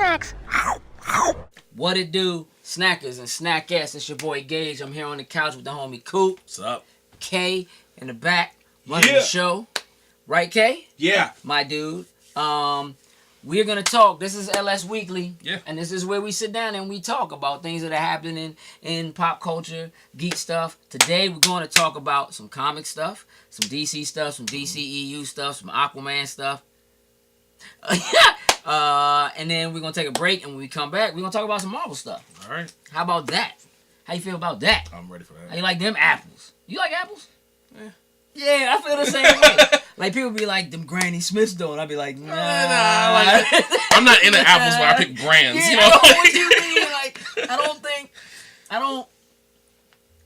snacks. What it do, snackers and snackettes? It's your boy Gage. I'm here on the couch with the homie Coop. What's up? K in the back running the show. Right, K? Yeah. My dude. We're gonna talk. This is LS Weekly. Yeah. And this is where we sit down and we talk about things that are happening in pop culture, geek stuff. Today we're going to talk about some comic stuff, some DC stuff, some DCEU stuff, some Aquaman stuff. And then we're gonna take a break, and when we come back, we're gonna talk about some Marvel stuff. All right. How about that? How you feel about that? I'm ready for that. How you like them apples? You like apples? Yeah. Yeah, I feel the same way. Like, people be like, them Granny Smiths though, and I be like, nah. I'm not into apples, but I pick brands. Yeah, You know? what you mean? Like, I don't.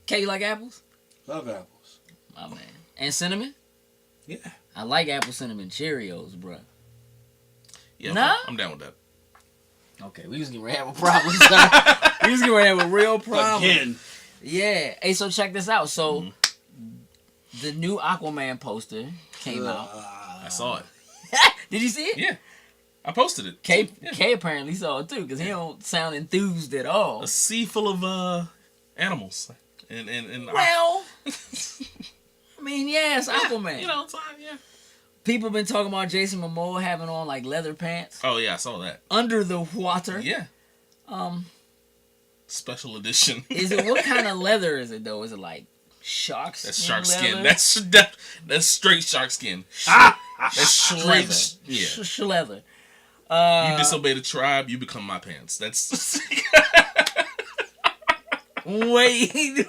K, you like apples? Love apples. Oh, man. And cinnamon? Yeah. I like apple cinnamon Cheerios, bruh. Yeah. Nah? I'm down with that. Okay, we was getting ready to have a problem, son. We was getting ready to have a real problem. Again. Yeah. Hey, so check this out. So, the new Aquaman poster came out. I saw it. Did you see it? Yeah. I posted it. K apparently saw it too, because he don't sound enthused at all. A sea full of animals. And well, I mean, yeah, it's Aquaman. You know, it's fine, yeah. People been talking about Jason Momoa having on like leather pants. Oh yeah, I saw that. Under the water. Yeah. Special edition. Is it, what kind of leather is it though? Is it like shark skin? That's shark leather? skin. That's straight shark skin. That's straight. Yeah. Leather. You disobey the tribe, you become my pants. That's. Wait.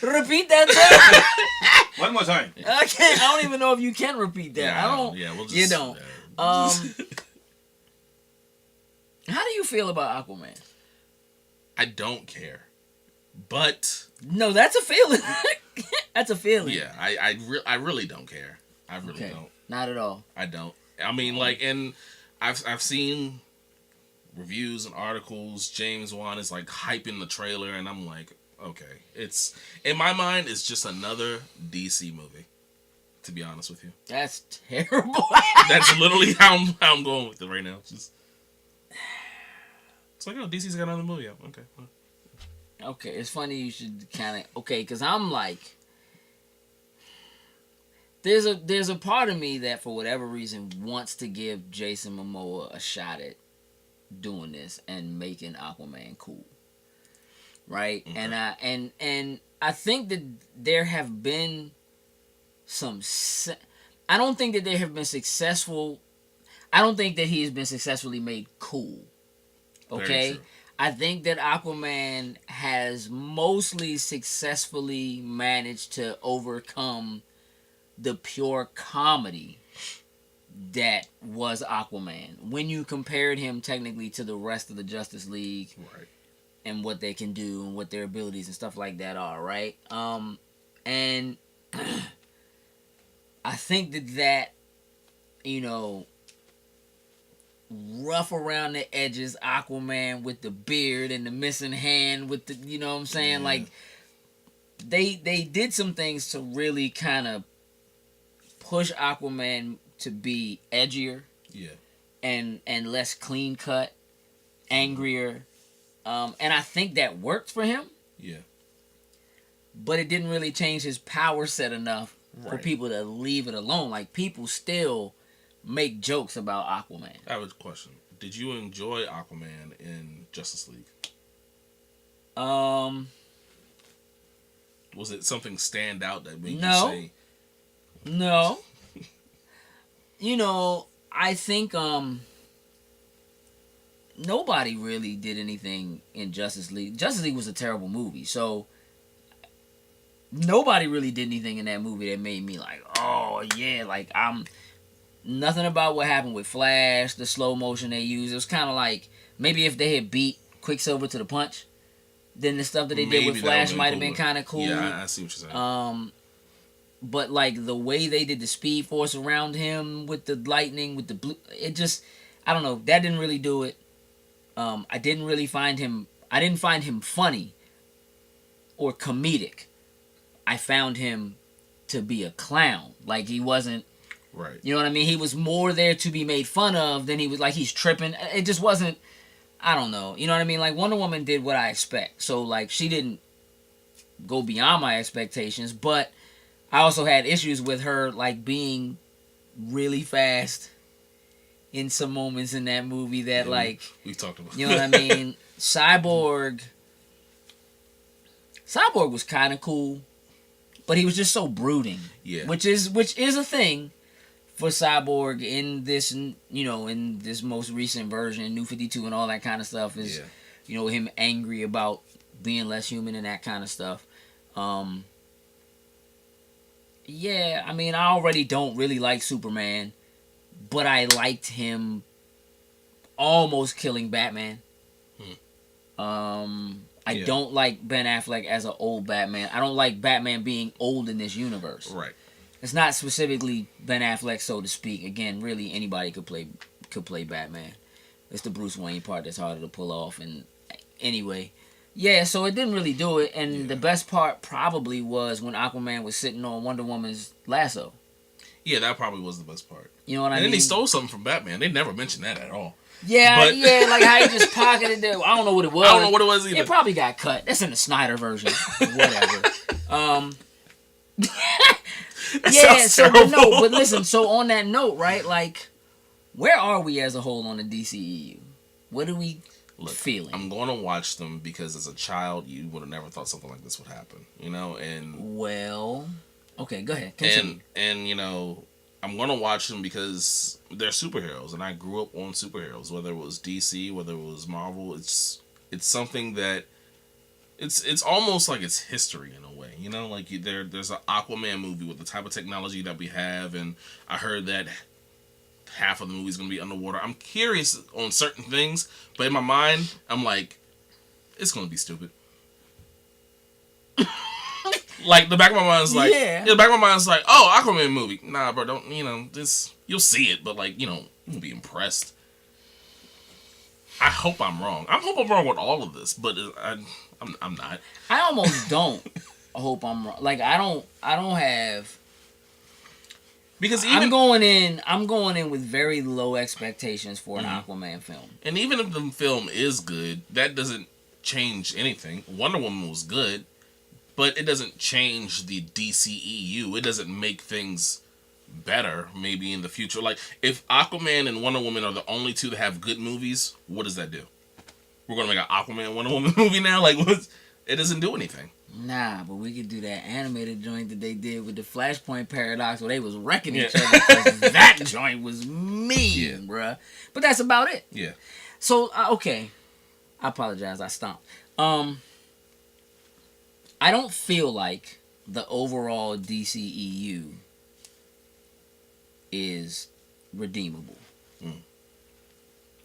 Repeat that. One more time. I don't even know if you can repeat that. Yeah, I don't. Yeah, we'll just. You don't. How do you feel about Aquaman? I don't care, but no, that's a feeling. That's a feeling. yeah, I really don't care. I really don't. Not at all. I don't. I mean, like, and I've seen reviews and articles. James Wan is like hyping the trailer, and I'm like, okay, it's in my mind, it's just another DC movie. To be honest with you, That's terrible. that's literally how I'm going with it right now. It's like, oh, DC's got another movie out. Okay. Okay, it's funny you should kind of because I'm like, there's a part of me that for whatever reason wants to give Jason Momoa a shot at doing this and making Aquaman cool, right? Okay. And I think that there have been some. I don't think that they have been successful. I don't think that he has been successfully made cool. Okay, I think that Aquaman has mostly successfully managed to overcome the pure comedy that was Aquaman. When you compared him technically to the rest of the Justice League, Right. And what they can do and what their abilities and stuff like that are, right? And I think that you know, rough around the edges Aquaman with the beard and the missing hand with the, you know what I'm saying? Yeah. Like, they did some things to really kind of push Aquaman to be edgier. Yeah. And less clean cut, angrier. And I think that worked for him. Yeah. But it didn't really change his power set enough for people to leave it alone. Like, people still make jokes about Aquaman. I have a question. Did you enjoy Aquaman in Justice League? Was it something stand out that made you say? No. You know, I think nobody really did anything in Justice League. Justice League was a terrible movie, so nobody really did anything in that movie that made me like, oh yeah, like nothing about what happened with Flash, the slow motion they used. It was kind of like maybe if they had beat Quicksilver to the punch, then the stuff that they did with Flash might have been kind of cool. Yeah, I see what you're saying. But like the way they did the Speed Force around him with the lightning, with the blue, it just, I don't know, that didn't really do it. I didn't find him funny or comedic. I found him to be a clown. Like, he wasn't Right. You know what I mean? He was more there to be made fun of than he was like he's tripping. It just wasn't. I don't know. You know what I mean? Like Wonder Woman did what I expect. So like she didn't go beyond my expectations, but I also had issues with her like being really fast in some moments in that movie that like we've talked about. You know what I mean? Cyborg was kind of cool, but he was just so brooding. Yeah. Which is a thing for Cyborg in this, in this most recent version, New 52 and all that kind of stuff is, him angry about being less human and that kind of stuff. Yeah, I mean, I already don't really like Superman, but I liked him almost killing Batman. I don't like Ben Affleck as an old Batman. I don't like Batman being old in this universe. Right. It's not specifically Ben Affleck, so to speak. Again, really anybody could play Batman. It's the Bruce Wayne part that's harder to pull off. And anyway, yeah, so it didn't really do it. And the best part probably was when Aquaman was sitting on Wonder Woman's lasso. Yeah, that probably was the best part. You know what I mean? And then he stole something from Batman. They never mentioned that at all. Yeah, like how he just pocketed it. I don't know what it was. I don't know what it was either. It probably got cut. That's in the Snyder version. Whatever. But listen, so on that note, right, like, where are we as a whole on the DCEU? What are we feeling? I'm going to watch them because as a child, you would have never thought something like this would happen, and... Well, okay, go ahead. Continue. And I'm going to watch them because they're superheroes, and I grew up on superheroes, whether it was DC, whether it was Marvel. It's something that... It's almost like it's history in a way, like there's an Aquaman movie with the type of technology that we have, and I heard that half of the movie is going to be underwater. I'm curious on certain things, but in my mind, I'm like, it's going to be stupid. Like the back of my mind is like, the back of my mind is like, oh, Aquaman movie. Nah, bro, don't this. You'll see it, but like, you won't be impressed. I hope I'm wrong. I hope I'm wrong with all of this, but I'm not. I almost don't hope I'm wrong. Like I don't have, because I'm going in with very low expectations for an Aquaman film. And even if the film is good, that doesn't change anything. Wonder Woman was good, but it doesn't change the DCEU. It doesn't make things better maybe in the future. Like if Aquaman and Wonder Woman are the only two that have good movies, what does that do? We're gonna make an Aquaman Wonder Woman movie now? Like what? It doesn't do anything. Nah, but we could do that animated joint that they did with the Flashpoint Paradox where they was wrecking each other because that joint was mean, bruh. But that's about it. Yeah. So okay, I apologize. I stomped. I don't feel like the overall DCEU is redeemable.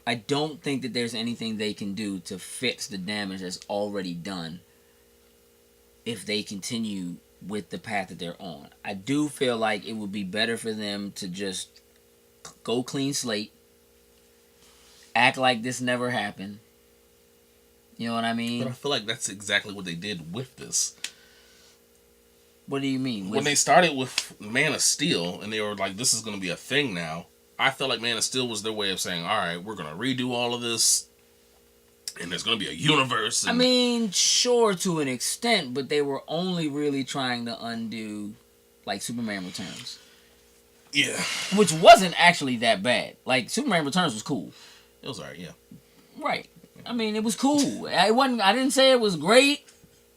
I don't think that there's anything they can do to fix the damage that's already done if they continue with the path that they're on. I do feel like it would be better for them to just go clean slate, act like this never happened. You know what I mean? But I feel like that's exactly what they did with this. What do you mean? When they started with Man of Steel and they were like, this is going to be a thing now, I felt like Man of Steel was their way of saying, all right, we're going to redo all of this and there's going to be a universe. And... I mean, sure, to an extent, but they were only really trying to undo, like, Superman Returns. Yeah. Which wasn't actually that bad. Like, Superman Returns was cool. It was alright, yeah. Right. I mean, it was cool. I didn't say it was great.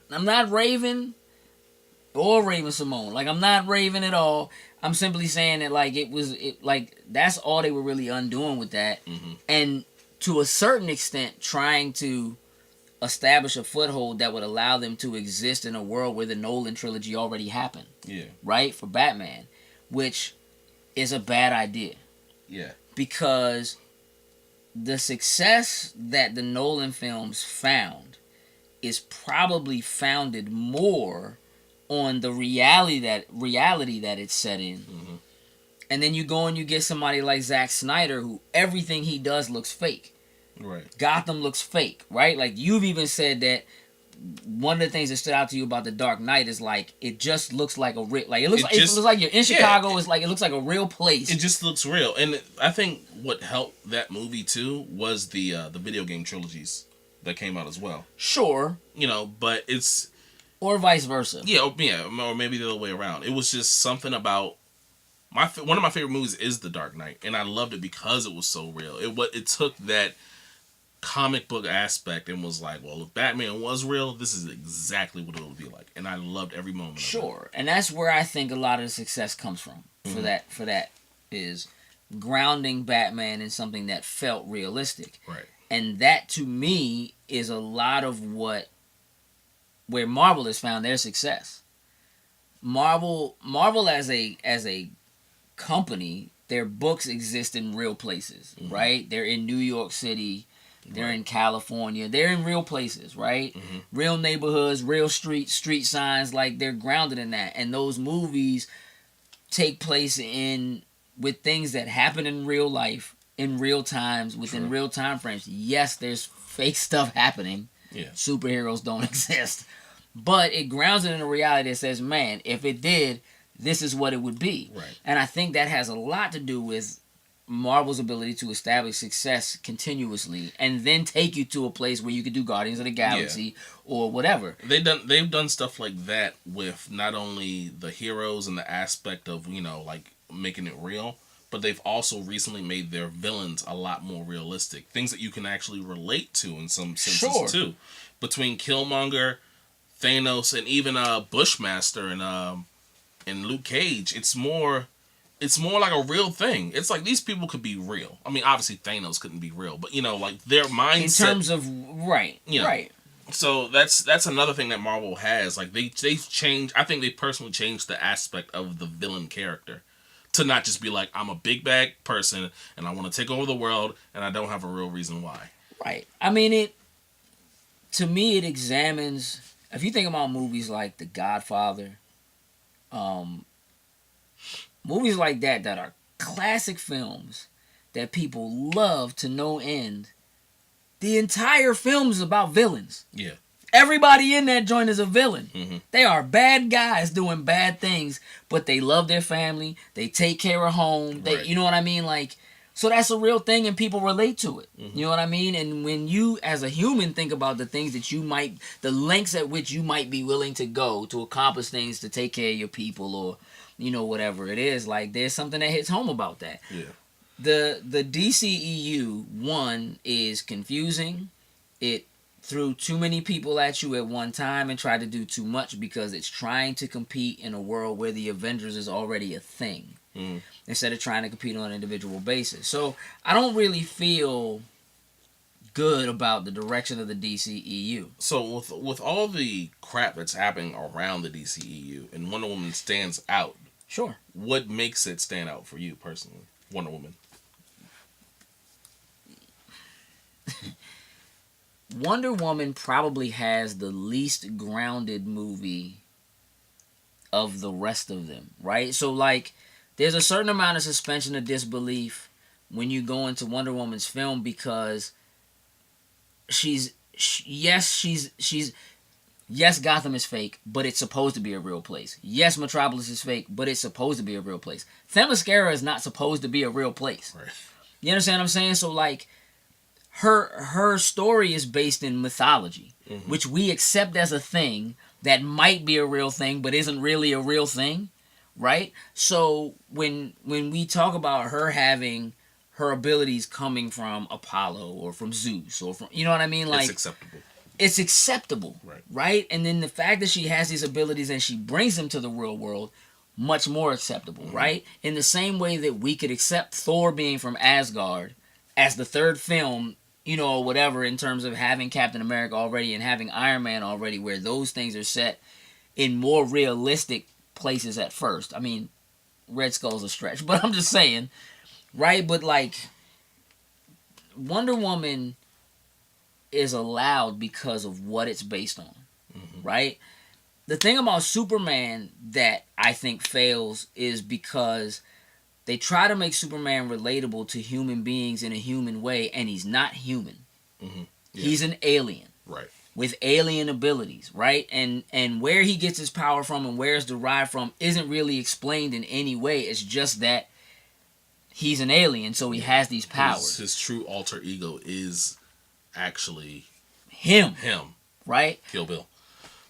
I'm not raving. Or Raven Simone. Like, I'm not raving at all. I'm simply saying that, like, that's all they were really undoing with that. Mm-hmm. And to a certain extent, trying to establish a foothold that would allow them to exist in a world where the Nolan trilogy already happened. Yeah. Right? For Batman. Which is a bad idea. Yeah. Because the success that the Nolan films found is probably founded more on the reality that it's set in. Mm-hmm. And then you go and you get somebody like Zack Snyder, who everything he does looks fake. Right. Gotham looks fake, right? Like, you've even said that one of the things that stood out to you about the Dark Knight is like it just looks like a real, like it looks It like you're in Chicago. Yeah, It's like it looks like a real place. It just looks real, and I think what helped that movie too was the video game trilogies that came out as well. Sure, but it's or vice versa. Yeah, or maybe the other way around. It was just something about one of my favorite movies is The Dark Knight, and I loved it because it was so real. It took that comic book aspect and was like, well, if Batman was real, this is exactly what it would be like, and I loved every moment. Sure, and that's where I think a lot of the success comes from. For that is grounding Batman in something that felt realistic, right? And that to me is a lot of where Marvel has found their success. Marvel as a company, their books exist in real places, right? They're in New York City. They're in California. They're in real places, right? Real neighborhoods, real street signs. Like, they're grounded in that. And those movies take place with things that happen in real life, in real times, within real time frames. Yes, there's fake stuff happening. Yeah. Superheroes don't exist. But it grounds it in a reality that says, man, if it did, this is what it would be. Right. And I think that has a lot to do with Marvel's ability to establish success continuously and then take you to a place where you could do Guardians of the Galaxy or whatever. They've done stuff like that with not only the heroes and the aspect of, like making it real, but they've also recently made their villains a lot more realistic. Things that you can actually relate to in some senses too. Between Killmonger, Thanos, and even Bushmaster and Luke Cage, it's more like a real thing. It's like these people could be real. I mean, obviously Thanos couldn't be real, but like their mindset in terms of right. So that's another thing that Marvel has. Like they've changed. I think they personally changed the aspect of the villain character to not just be like, I'm a big bad person and I want to take over the world and I don't have a real reason why. Right. I mean, to me it examines. If you think about movies like The Godfather, movies like that are classic films that people love to no end. The entire film is about villains. Yeah. Everybody in that joint is a villain. Mm-hmm. They are bad guys doing bad things, but they love their family. They take care of home. They, you know what I mean? Like, so that's a real thing and people relate to it. Mm-hmm. You know what I mean? And when you, as a human, think about the things that the lengths at which you might be willing to go to accomplish things to take care of your people or, whatever it is, like there's something that hits home about that. Yeah. The DCEU, one, is confusing. It threw too many people at you at one time and tried to do too much because it's trying to compete in a world where the Avengers is already a thing. Mm. Instead of trying to compete on an individual basis. So I don't really feel good about the direction of the DCEU. So with all the crap that's happening around the DCEU and Wonder Woman stands out. Sure. What makes it stand out for you personally, Wonder Woman? Wonder Woman probably has the least grounded movie of the rest of them, right? So, like, there's a certain amount of suspension of disbelief when you go into Wonder Woman's film because yes, Gotham is fake, but it's supposed to be a real place. Yes, Metropolis is fake, but it's supposed to be a real place. Themyscira is not supposed to be a real place. Right. You understand what I'm saying? So, like, her story is based in mythology, mm-hmm. which we accept as a thing that might be a real thing, but isn't really a real thing, right? So when we talk about her having her abilities coming from Apollo or from Zeus or from, you know what I mean? Like, it's acceptable, right? And then the fact that she has these abilities and she brings them to the real world, much more acceptable, mm-hmm. right? In the same way that we could accept Thor being from Asgard as the third film, or whatever, in terms of having Captain America already and having Iron Man already, where those things are set in more realistic places at first. I mean, Red Skull's a stretch, but I'm just saying, right? But, like, Wonder Woman is allowed because of what it's based on, mm-hmm. right? The thing about Superman that I think fails is because they try to make Superman relatable to human beings in a human way, and he's not human. Mm-hmm. Yeah. He's an alien. Right. with alien abilities, right? And where he gets his power from and where it's derived from isn't really explained in any way. It's just that he's an alien, so he has these powers. His true alter ego is actually Him, right? Kill Bill.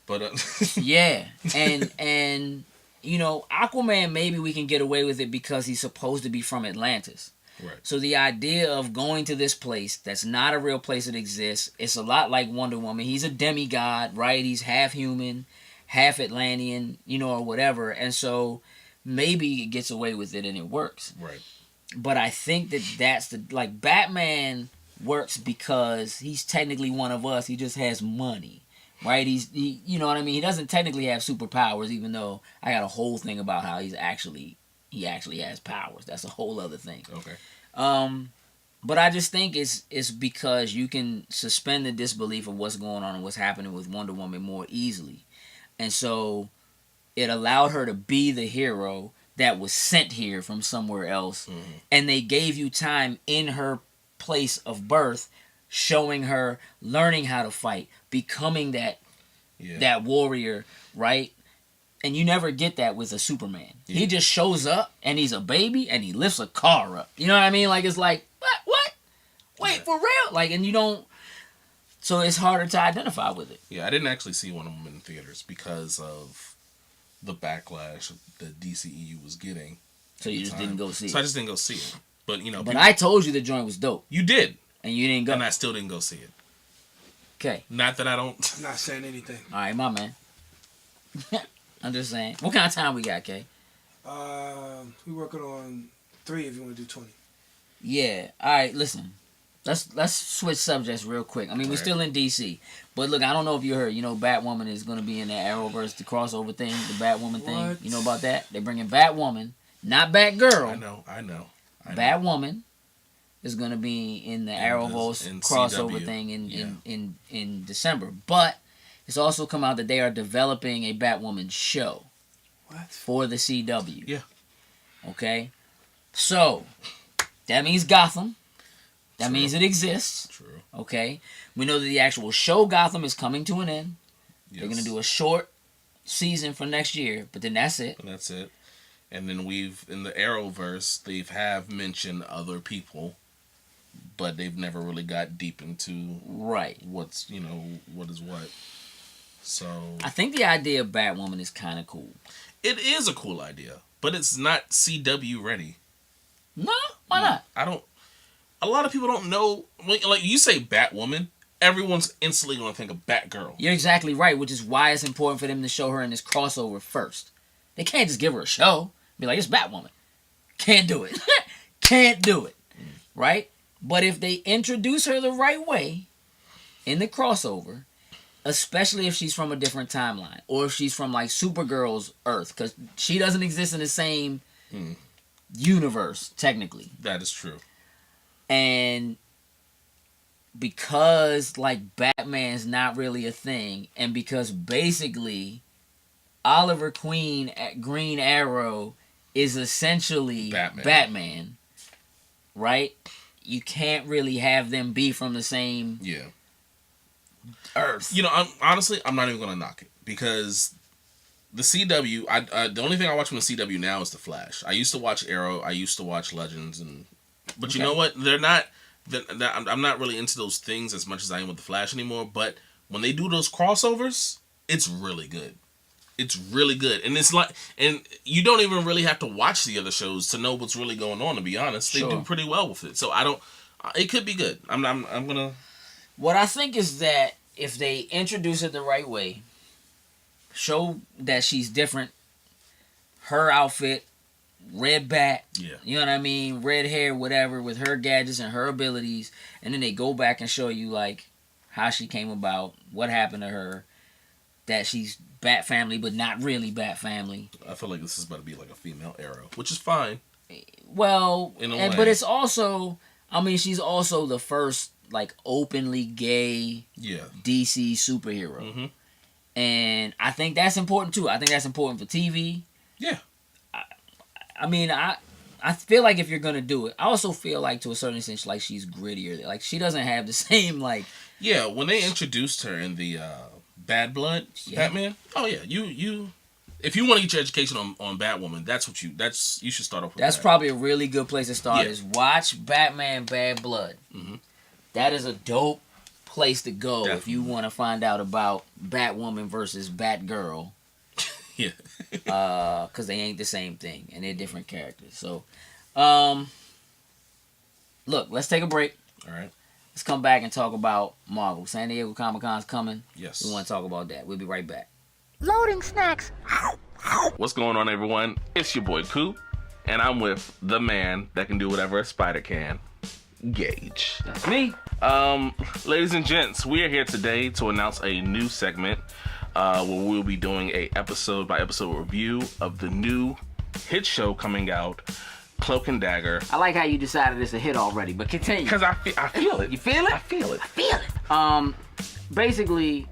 But yeah, and you know, Aquaman, maybe we can get away with it because he's supposed to be from Atlantis. Right. So the idea of going to this place that's not a real place that exists, it's a lot like Wonder Woman. He's a demigod, right? He's half human, half Atlantean, you know, or whatever. And so maybe it gets away with it and it works. Right. But I think that's the, like, Batman works because he's technically one of us. He just has money. Right, he you know what I mean. He doesn't technically have superpowers, even though I got a whole thing about how he actually has powers. That's a whole other thing. Okay. But I just think it's because you can suspend the disbelief of what's going on and what's happening with Wonder Woman more easily, and so it allowed her to be the hero that was sent here from somewhere else, and they gave you time in her place of birth, showing her learning how to fight, becoming that warrior, right? And you never get that with a Superman. Yeah. He just shows up and he's a baby and he lifts a car up. You know what I mean? Like, it's like, what? Wait, for real? Like, and you don't, so it's harder to identify with it. Yeah, I didn't actually see one of them in theaters because of the backlash the DCEU was getting. So you just didn't go see it? So I just didn't go see it. But, you know. But I told you the joint was dope. You did. And you didn't go. And I still didn't go see it. Okay. Not that I don't. I'm not saying anything. All right, my man. I'm just saying. What kind of time we got, Kay? We working on 3 if you want to do 20. Yeah. All right, listen. Let's switch subjects real quick. I mean, we're still in DC. But look, I don't know if you heard, you know, Batwoman is going to be in the Arrowverse, the crossover thing, the Batwoman thing. You know about that? They're bringing Batwoman, not Batgirl. I know. Batwoman is going to be in the Arrowverse crossover CW. thing in December. But it's also come out that they are developing a Batwoman show. What? For the CW. Yeah. Okay? So, that means Gotham. That means it exists. True. Okay? We know that the actual show Gotham is coming to an end. Yes. They're going to do a short season for next year, but then that's it. And that's it. And then in the Arrowverse, they have mentioned other people, but they've never really got deep into what's, you know, what is what. So I think the idea of Batwoman is kind of cool. It is a cool idea, but it's not CW ready. No? Why not? A lot of people don't know. Like, you say Batwoman, everyone's instantly going to think of Batgirl. You're exactly right, which is why it's important for them to show her in this crossover first. They can't just give her a show. Be like, it's Batwoman. Can't do it. Can't do it. Right? But if they introduce her the right way in the crossover, especially if she's from a different timeline, or if she's from, like, Supergirl's Earth, because she doesn't exist in the same universe, technically. That is true. And because, like, Batman's not really a thing, and because basically Oliver Queen at Green Arrow is essentially Batman, right? You can't really have them be from the same Earth. You know, I'm not even going to knock it, because the CW, the only thing I watch from the CW now is The Flash. I used to watch Arrow, I used to watch Legends, but you know what? I'm not really into those things as much as I am with The Flash anymore, but when they do those crossovers, it's really good. It's really good. And it's like, and you don't even really have to watch the other shows to know what's really going on, to be honest. They do pretty well with it. So it could be good. I'm gonna. What I think is that if they introduce it the right way, show that she's different, her outfit, red bat, you know what I mean, red hair, whatever, with her gadgets and her abilities, and then they go back and show you, like, how she came about, what happened to her, that she's Bat family, but not really Bat family. I feel like this is about to be like a female Arrow, which is fine. Well, but it's also, I mean, she's also the first, like, openly gay DC superhero. Mm-hmm. And I think that's important, too. I think that's important for TV. Yeah. I mean, I feel like if you're going to do it, I also feel like, to a certain extent, like, she's grittier. Like, she doesn't have the same, like... Yeah, when they introduced her in the Bad Blood Batman. Oh yeah, you. If you want to get your education on Batwoman, you should start off with That's that. probably a really good place to start. Yeah. Is watch Batman Bad Blood. Mm-hmm. That is a dope place to go Definitely. if you want to find out about Batwoman versus Batgirl. Yeah. Because they ain't the same thing and they're different characters. So, look, let's take a break. All right. Let's come back and talk about Marvel. San Diego Comic-Con's coming. Yes. We want to talk about that. We'll be right back. Loading snacks. What's going on, everyone? It's your boy Coop, and I'm with the man that can do whatever a spider can, Gage. That's me. Ladies and gents, we are here today to announce a new segment where we'll be doing a episode by episode review of the new hit show coming out, Cloak and Dagger. I like how you decided it's a hit already, but continue. Because I feel it. You feel it? I feel it. Feel it. Basically,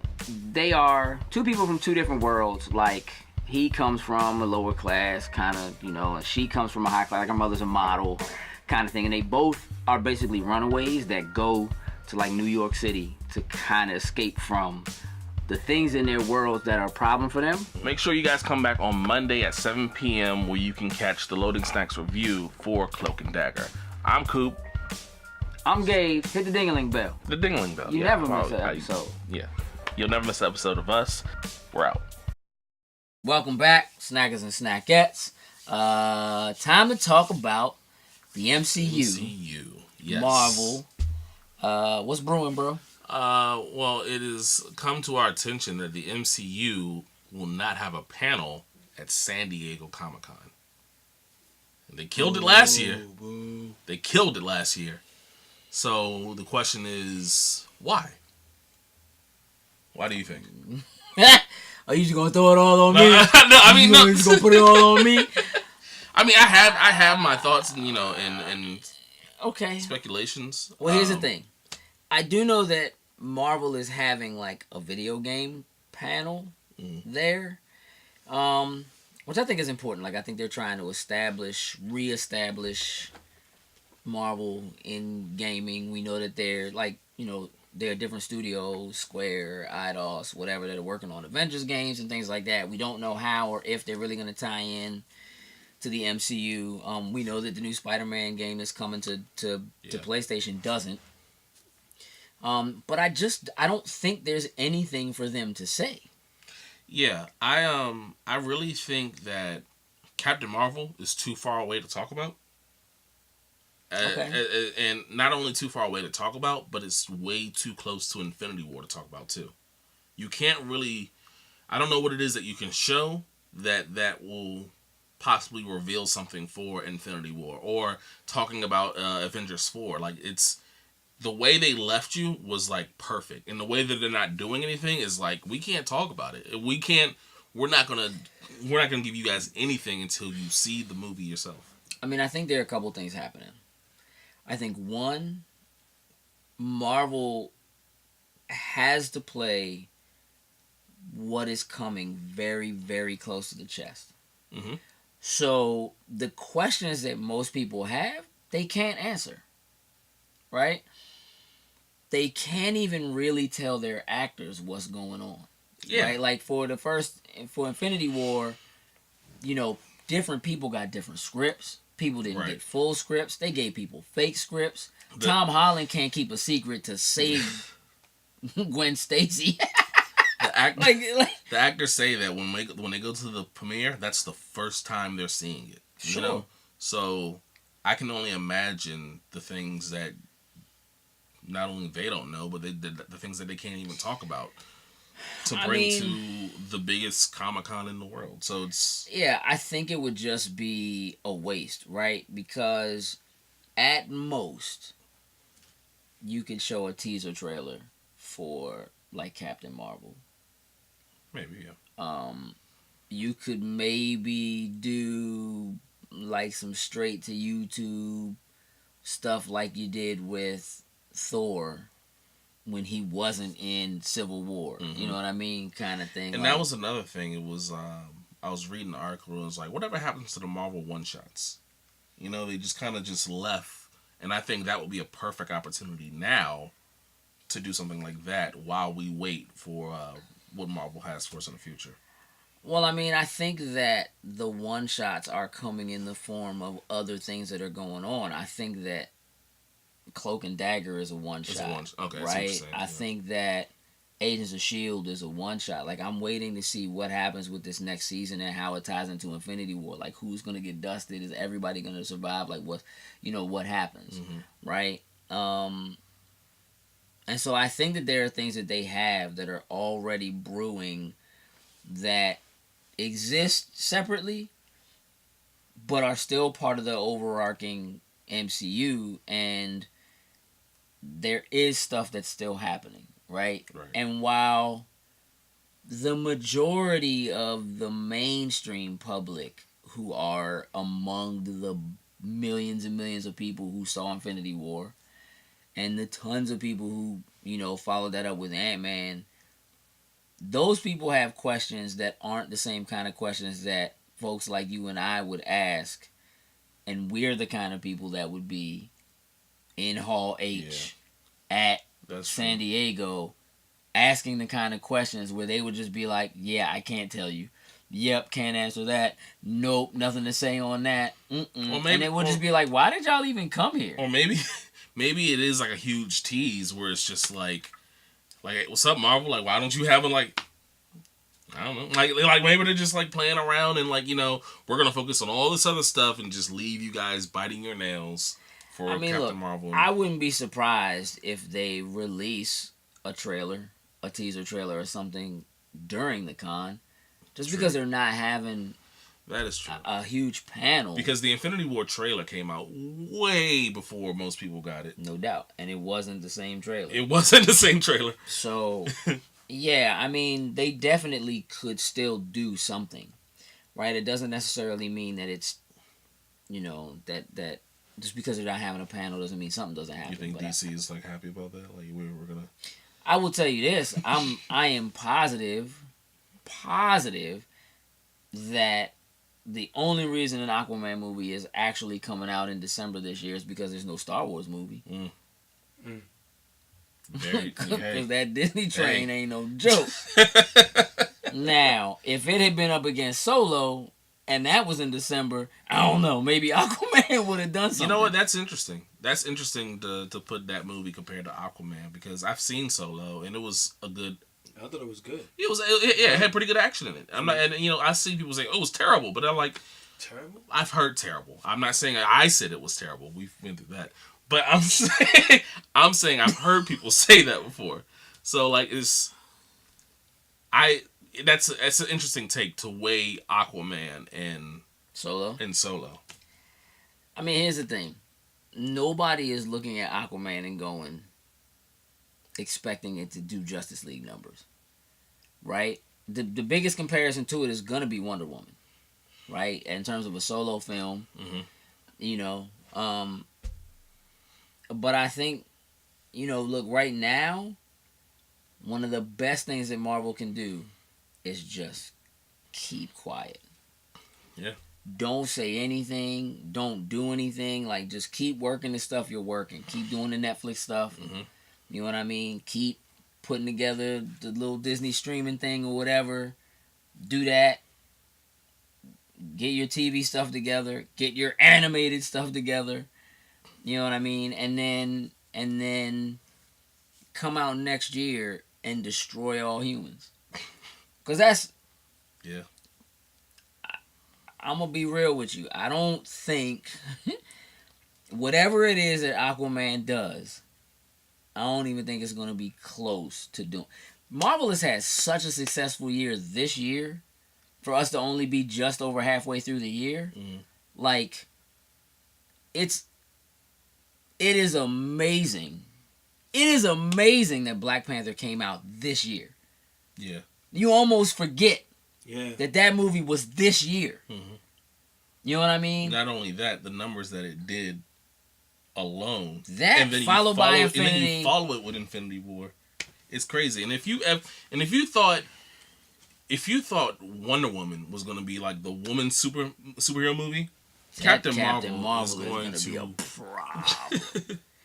they are two people from two different worlds. Like, he comes from a lower class, kind of, and she comes from a high class. Like, her mother's a model, kind of thing. And they both are basically runaways that go to, like, New York City to kind of escape from the things in their worlds that are a problem for them. Make sure you guys come back on Monday at 7 p.m. where you can catch the Loading Snacks review for Cloak and Dagger. I'm Coop. I'm Gabe. Hit the ding-a-ling bell. The dingling bell. You never miss an episode. Yeah. You'll never miss an episode of us. We're out. Welcome back, snackers and snackettes. Time to talk about the MCU. Yes. Marvel. What's brewing, bro? Well, it has come to our attention that the MCU will not have a panel at San Diego Comic-Con. They killed it last year. Boo. They killed it last year. So the question is, why? Why do you think? Are you just gonna throw it all on me? No, I mean, You just gonna put it all on me? I mean, I have my thoughts, and Okay. speculations. Well, here's the thing. I do know that Marvel is having like a video game panel there, which I think is important. Like, I think they're trying to reestablish Marvel in gaming. We know that they're like, there are different studios, Square, Eidos, whatever, that are working on Avengers games and things like that. We don't know how or if they're really going to tie in to the MCU. We know that the new Spider-Man game that's coming to PlayStation doesn't. But I don't think there's anything for them to say. Yeah, I really think that Captain Marvel is too far away to talk about. Okay. And not only too far away to talk about, but it's way too close to Infinity War to talk about too. You can't really, I don't know what it is that you can show that will possibly reveal something for Infinity War, or talking about Avengers 4. Like, it's, the way they left you was like perfect, and the way that they're not doing anything is like, we can't talk about it. We're not gonna give you guys anything until you see the movie yourself. I mean, I think there are a couple things happening. I think, one, Marvel has to play what is coming very, very close to the chest. Mm-hmm. So the questions that most people have, they can't answer. Right? They can't even really tell their actors what's going on. Yeah. Right? Like, for Infinity War, different people got different scripts. People didn't get full scripts. They gave people fake scripts. Tom Holland can't keep a secret to save Gwen Stacy. The actors say that when they go to the premiere, that's the first time they're seeing it. Sure. So I can only imagine the things that not only they don't know, but the things that they can't even talk about to bring to the biggest Comic-Con in the world. So it's... Yeah, I think it would just be a waste, right? Because at most, you could show a teaser trailer for, like, Captain Marvel. Maybe, yeah. You could maybe do, like, some straight to YouTube stuff like you did with Thor when he wasn't in Civil War. Mm-hmm. You know what I mean? Kind of thing. And that was another thing. It was, I was reading the article, and it was like, whatever happens to the Marvel one-shots? They just kind of just left. And I think that would be a perfect opportunity now to do something like that while we wait for what Marvel has for us in the future? Well, I mean, I think that the one shots are coming in the form of other things that are going on. I think that Cloak and Dagger is a one shot. Okay, right? I think that Agents of S.H.I.E.L.D. is a one shot. Like, I'm waiting to see what happens with this next season and how it ties into Infinity War. Like, who's going to get dusted? Is everybody going to survive? Like, what happens? Right? And so I think that there are things that they have that are already brewing that exist separately, but are still part of the overarching MCU, and there is stuff that's still happening, right? And while the majority of the mainstream public, who are among the millions and millions of people who saw Infinity War, and the tons of people who, followed that up with Ant-Man, those people have questions that aren't the same kind of questions that folks like you and I would ask, and we're the kind of people that would be in Hall H at San Diego asking the kind of questions where they would just be like, yeah, I can't tell you. Yep, can't answer that. Nope, nothing to say on that. And it would just be like, why did y'all even come here? Or maybe it is like a huge tease where it's just like, what's up, Marvel? Like, why don't you have I don't know. Like maybe they're just like playing around and we're gonna focus on all this other stuff and just leave you guys biting your nails for Captain Marvel. I wouldn't be surprised if they release a teaser trailer or something during the con, just because they're not having that is true a huge panel. Because the Infinity War trailer came out way before most people got it. No doubt, and it wasn't the same trailer. So. Yeah, I mean, they definitely could still do something, right? It doesn't necessarily mean that it's, that just because they're not having a panel doesn't mean something doesn't happen. You think DC is happy about that? Like we're gonna. I will tell you this: I am positive that the only reason an Aquaman movie is actually coming out in December this year is because there's no Star Wars movie. Because that Disney train ain't no joke. Now, if it had been up against Solo and that was in December, I don't know, maybe Aquaman would have done something. You know what? That's interesting. That's interesting to put that movie compared to Aquaman, because I've seen Solo and it was a good. I thought it was good. It had pretty good action in it. I'm not, and I see people say, "Oh, it was terrible," but I'm like, terrible. I've heard terrible. I'm not saying I said it was terrible. We've been through that. But I'm saying I've heard people say that before. So that's an interesting take to weigh Aquaman and Solo. I mean, here's the thing. Nobody is looking at Aquaman and expecting it to do Justice League numbers. Right? The biggest comparison to it is gonna be Wonder Woman. Right? In terms of a solo film. But I think, look, right now, one of the best things that Marvel can do is just keep quiet. Yeah. Don't say anything. Don't do anything. Just keep working the stuff you're working. Keep doing the Netflix stuff. You know what I mean? Keep putting together the little Disney streaming thing or whatever. Do that. Get your TV stuff together. Get your animated stuff together. You know what I mean? And then come out next year and destroy all humans. Because that's... Yeah. I'm going to be real with you. I don't think... whatever it is that Aquaman does, I don't even think it's going to be close to doing... Marvel has had such a successful year this year, for us to only be just over halfway through the year. It is amazing. It is amazing that Black Panther came out this year. Yeah. You almost forget that movie was this year. You know what I mean? Not only that, the numbers that it did alone. That, and then followed by Infinity. And then you follow it with Infinity War. It's crazy. And if you thought Wonder Woman was going to be like the woman superhero movie, Captain Marvel is going to be a problem.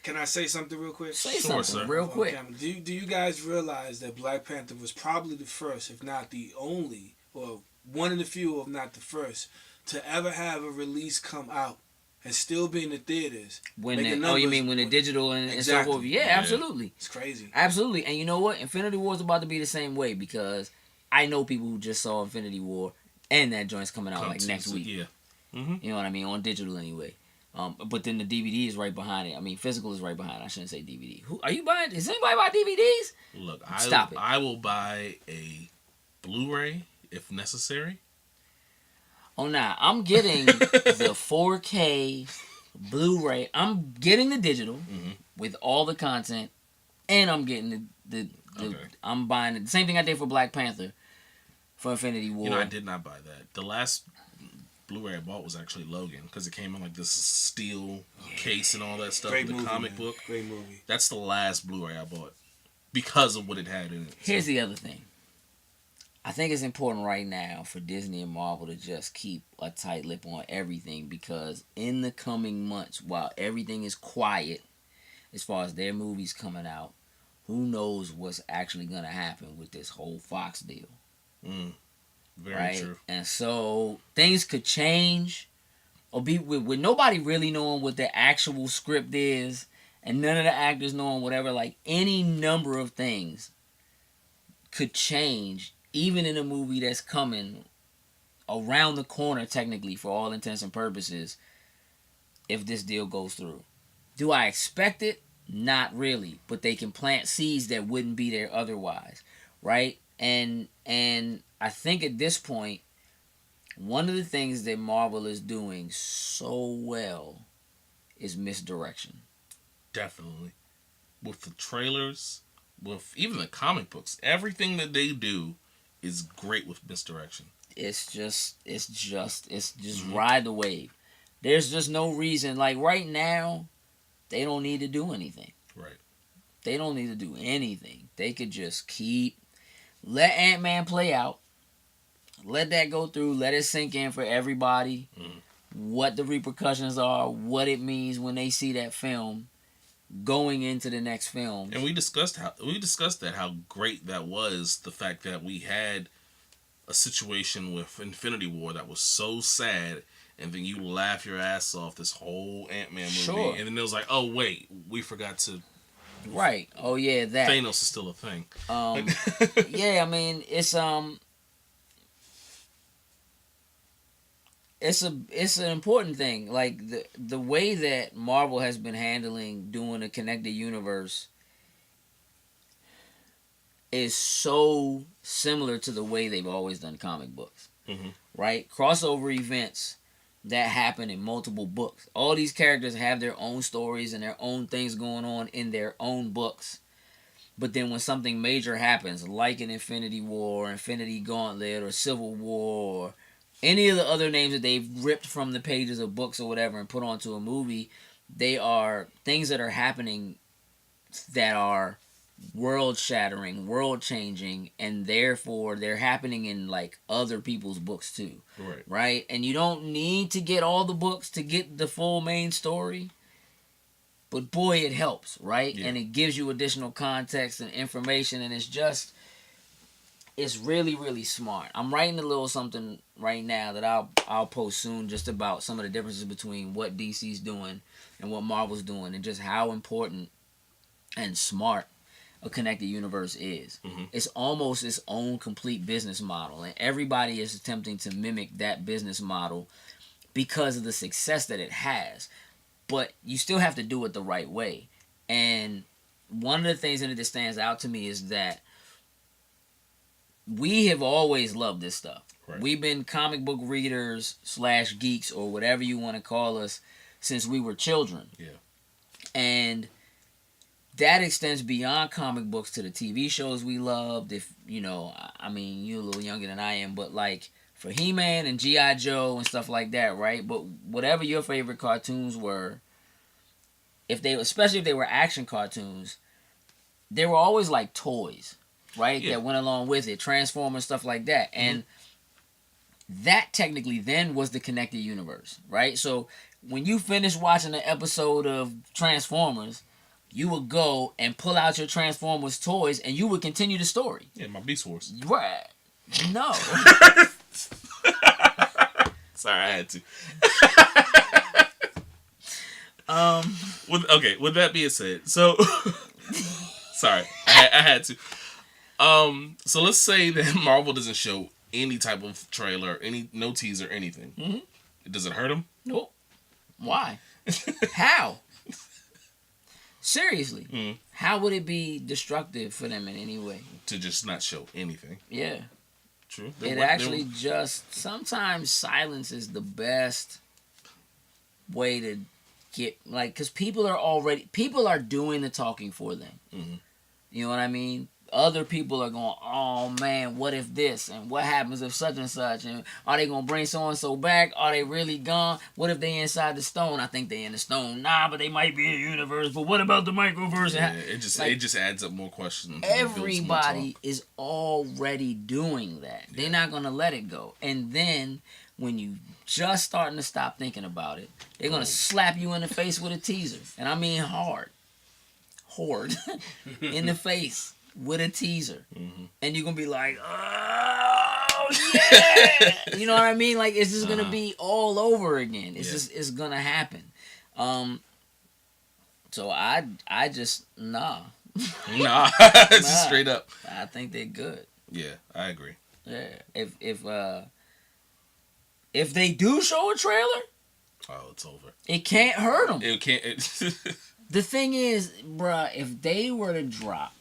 Can I say something real quick? Say Sure, something sir. real quick. Do you guys realize that Black Panther was probably the first, if not the only, or one of the few, if not the first, to ever have a release come out and still be in the theaters? When you mean when the digital and so forth? Yeah, absolutely. It's crazy. Absolutely. And you know what? Infinity War is about to be the same way because I know people who just saw Infinity War and that joint's coming out like next week. Yeah. Mm-hmm. You know what I mean? On digital anyway. But then the DVD is right behind it. I mean, physical is right behind it. I shouldn't say DVD. Who are you buying? Does anybody buy DVDs? Look, Stop it. I will buy a Blu-ray if necessary. Oh, nah. I'm getting the 4K Blu-ray. I'm getting the digital with all the content, and I'm getting the Okay. I'm buying the same thing I did for Black Panther for Infinity War. You know, I did not buy that. The last Blu-ray I bought was actually Logan because it came in like this steel case and all that stuff. Great with the movie, comic man. book. Great movie. That's the last Blu-ray I bought because of what it had in it. Here's the other thing. I think it's important right now for Disney and Marvel to just keep a tight lip on everything because in the coming months, while everything is quiet as far as their movies coming out, who knows what's actually going to happen with this whole Fox deal. Very true. And so things could change or be with nobody really knowing what the actual script is and none of the actors knowing whatever. Like any number of things could change even in a movie that's coming around the corner technically for all intents and purposes if this deal goes through. Do I expect it? Not really. But they can plant seeds that wouldn't be there otherwise. Right? And I think at this point, one of the things that Marvel is doing so well is misdirection. Definitely. With the trailers, with even the comic books, everything that they do is great with misdirection. It's just ride the wave. There's just no reason. Like right now, they don't need to do anything. Right. They don't need to do anything. They could just let Ant-Man play out. Let that go through. Let it sink in for everybody. What the repercussions are. What it means when they see that film going into the next film. And we discussed that how great that was. The fact that we had a situation with Infinity War that was so sad, and then you laugh your ass off this whole Ant-Man movie, Sure. and then it was like, oh wait, we forgot to. Right. Oh yeah, that. Thanos is still a thing. Yeah, I mean it's an important thing. Like the way that Marvel has been handling doing a connected universe is so similar to the way they've always done comic books. Right? Crossover events that happen in multiple books. All these characters have their own stories and their own things going on in their own books. But then when something major happens, like an Infinity War, Infinity Gauntlet, or Civil War, or any of the other names that they've ripped from the pages of books or whatever and put onto a movie, they are things that are happening that are world-shattering, world-changing, and therefore they're happening in like other people's books too. Right? And you don't need to get all the books to get the full main story. But boy, it helps, right? Yeah. And it gives you additional context and information, and it's really, really smart. I'm writing a little something right now that I'll post soon just about some of the differences between what DC's doing and what Marvel's doing and just how important and smart a connected universe is. It's almost its own complete business model, and everybody is attempting to mimic that business model because of the success that it has. But you still have to do it the right way. And one of the things in it that stands out to me is that we have always loved this stuff. Right. We've been comic book readers / geeks or whatever you want to call us since we were children. Yeah. And that extends beyond comic books to the TV shows we loved. If, you know, I mean, you're a little younger than I am, but like for He-Man and G.I. Joe and stuff like that, right? But whatever your favorite cartoons were, especially if they were action cartoons, they were always like toys, right? Yeah. That went along with it, Transformers, stuff like that. And that technically then was the connected universe, right? So when you finish watching an episode of Transformers, you would go and pull out your Transformers toys and you would continue the story. Yeah, my Beast Wars. Right. No. Sorry, I had to. With that being said, so sorry, I had to. So let's say that Marvel doesn't show any type of trailer, no teaser, anything. Mm-hmm. Does it hurt them? Nope. Why? How? Seriously. Mm-hmm. How would it be destructive for them in any way? To just not show anything. Yeah. True. Just sometimes silence is the best way to get, like, because people are doing the talking for them. Mm-hmm. You know what I mean? Other people are going, oh man, what if this? And what happens if such and such? And are they going to bring so-and-so back? Are they really gone? What if they inside the stone? I think they in the stone. Nah, but they might be in the universe. But what about the microverse? Yeah, it just adds up more questions. Everybody is already doing that. Yeah. They're not going to let it go. And then when you just starting to stop thinking about it, they're going to slap you in the face with a teaser. And I mean hard. In the face. With a teaser. Mm-hmm. And you're going to be like, oh, yeah. You know what I mean? Like, it's just going to be all over again. It's going to happen. So I just, nah. Nah. Straight up. I think they're good. Yeah, I agree. Yeah. If they do show a trailer. Oh, it's over. It can't hurt them. It can't. The thing is, bruh, if they were to drop.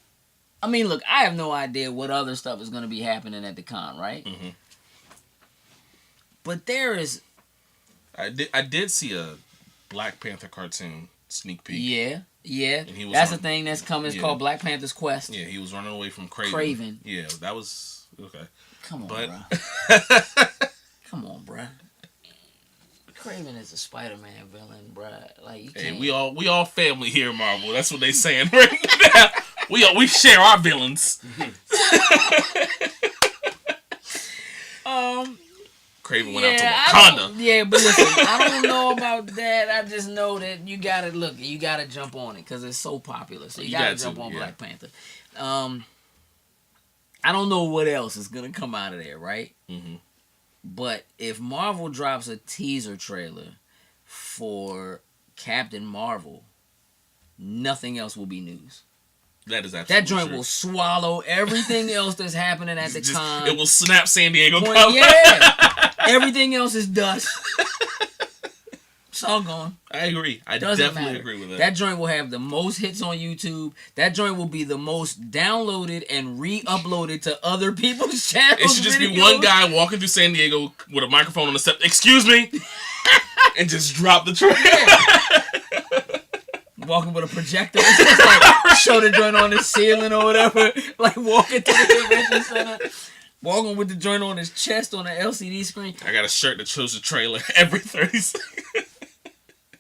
I mean, look, I have no idea what other stuff is going to be happening at the con, right? Mm-hmm. But there is... I did see a Black Panther cartoon sneak peek. Yeah. That's the thing that's coming. It's called Black Panther's Quest. Yeah, he was running away from Kraven. Yeah, that was... Okay. Come on, bro. Come on, bro. Kraven is a Spider-Man villain, bro. Like, you can't... Hey, we all family here, Marvel. That's what they saying right now. We share our villains. Kraven went out to Wakanda. Yeah, but listen, I don't know about that. I just know that you gotta jump on it because it's so popular. So you gotta jump on Black Panther. I don't know what else is gonna come out of there, right? Mm-hmm. But if Marvel drops a teaser trailer for Captain Marvel, nothing else will be news. That is absolutely That joint true. will swallow everything else that's happening at the con. It will snap San Diego. Yeah. Everything else is dust. It's all gone. I agree. I definitely agree with that. That joint will have the most hits on YouTube. That joint will be the most downloaded and re-uploaded to other people's channels. It should just be one guy walking through San Diego with a microphone on the step. Excuse me, and just drop the trailer. Yeah. Walking with a projector, it's just like show the joint on the ceiling or whatever. Like walking to the convention center, walking with the joint on his chest on an LCD screen. I got a shirt that shows the trailer every 30 seconds.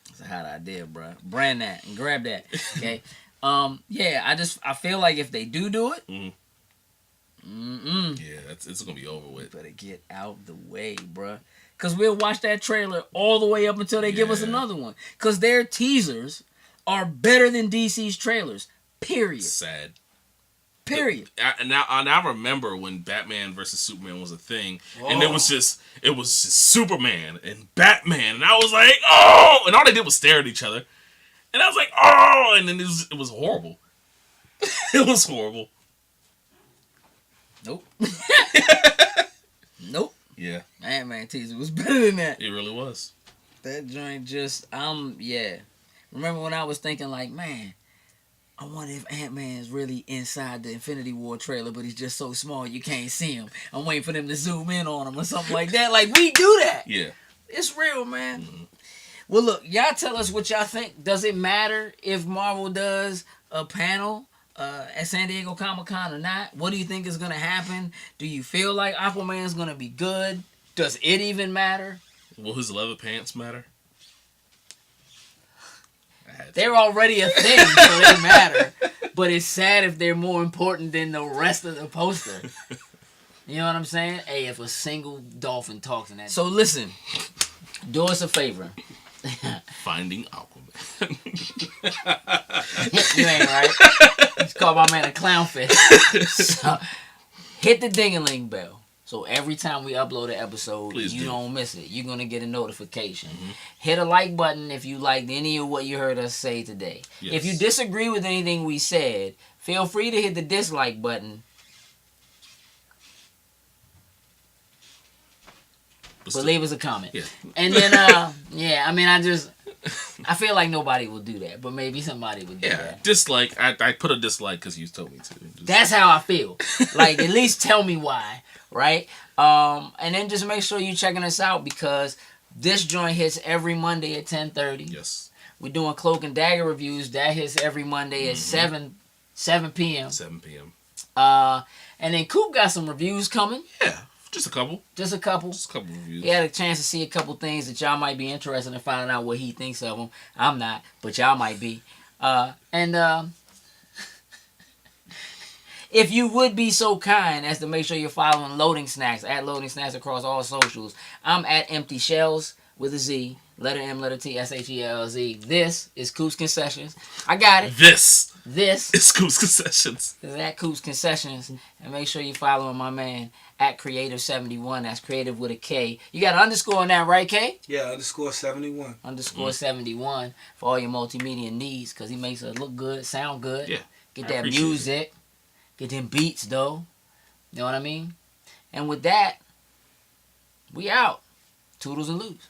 It's a hot idea, bro. Brand that and grab that. Okay. I feel like if they do it, yeah, it's gonna be over with. You better get out the way, bro. Cause we'll watch that trailer all the way up until they give us another one. Cause their teasers are better than DC's trailers. Period. Sad. Period. I remember when Batman versus Superman was a thing, and it was just Superman and Batman, and I was like, oh, and all they did was stare at each other, and I was like, oh, and then it was horrible. It was horrible. Nope. Nope. Yeah. Ant-Man teaser was better than that. It really was. That joint just, yeah. Remember when I was thinking like, man, I wonder if Ant-Man is really inside the Infinity War trailer, but he's just so small you can't see him. I'm waiting for them to zoom in on him or something like that. Like, we do that. Yeah. It's real, man. Mm-hmm. Well, look, y'all tell us what y'all think. Does it matter if Marvel does a panel at San Diego Comic-Con or not? What do you think is going to happen? Do you feel like Aquaman's going to be good? Does it even matter? Will his leather pants matter? They're already a thing, so they matter. But it's sad if they're more important than the rest of the poster. You know what I'm saying? Hey, if a single dolphin talks in that. So listen, do us a favor. Finding Aquaman. You ain't right. Just call my man a clownfish. So, hit the ding-a-ling bell. So every time we upload an episode, don't miss it. You're going to get a notification. Mm-hmm. Hit a like button if you liked any of what you heard us say today. Yes. If you disagree with anything we said, feel free to hit the dislike button. But leave us a comment. Yeah. And then, I feel like nobody will do that, but maybe somebody would do that. Yeah, dislike. I put a dislike because you told me to. That's how I feel. Like, at least tell me why, right? And then just make sure you're checking us out because this joint hits every Monday at 10:30. Yes. We're doing Cloak and Dagger reviews. That hits every Monday at 7 p.m. 7 p.m. And then Coop got some reviews coming. Yeah. Just a couple reviews. He had a chance to see a couple things that y'all might be interested in finding out what he thinks of them. I'm not, but y'all might be. If you would be so kind as to make sure you're following Loading Snacks, at Loading Snacks across all socials. I'm at Empty Shells with a Z, letter M, letter T, SHELLZ. This is Coop's Concessions. I got it. This is Coop's Concessions. It's at Coop's Concessions. And make sure you're following my man at Creative71. That's creative with a K. You got an underscore on that, right, K? Yeah, underscore 71. Underscore 71 for all your multimedia needs because he makes it look good, sound good. Yeah. Get that music. Get them beats, though. You know what I mean? And with that, we out. Toodles and loops.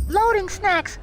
Loading Snacks.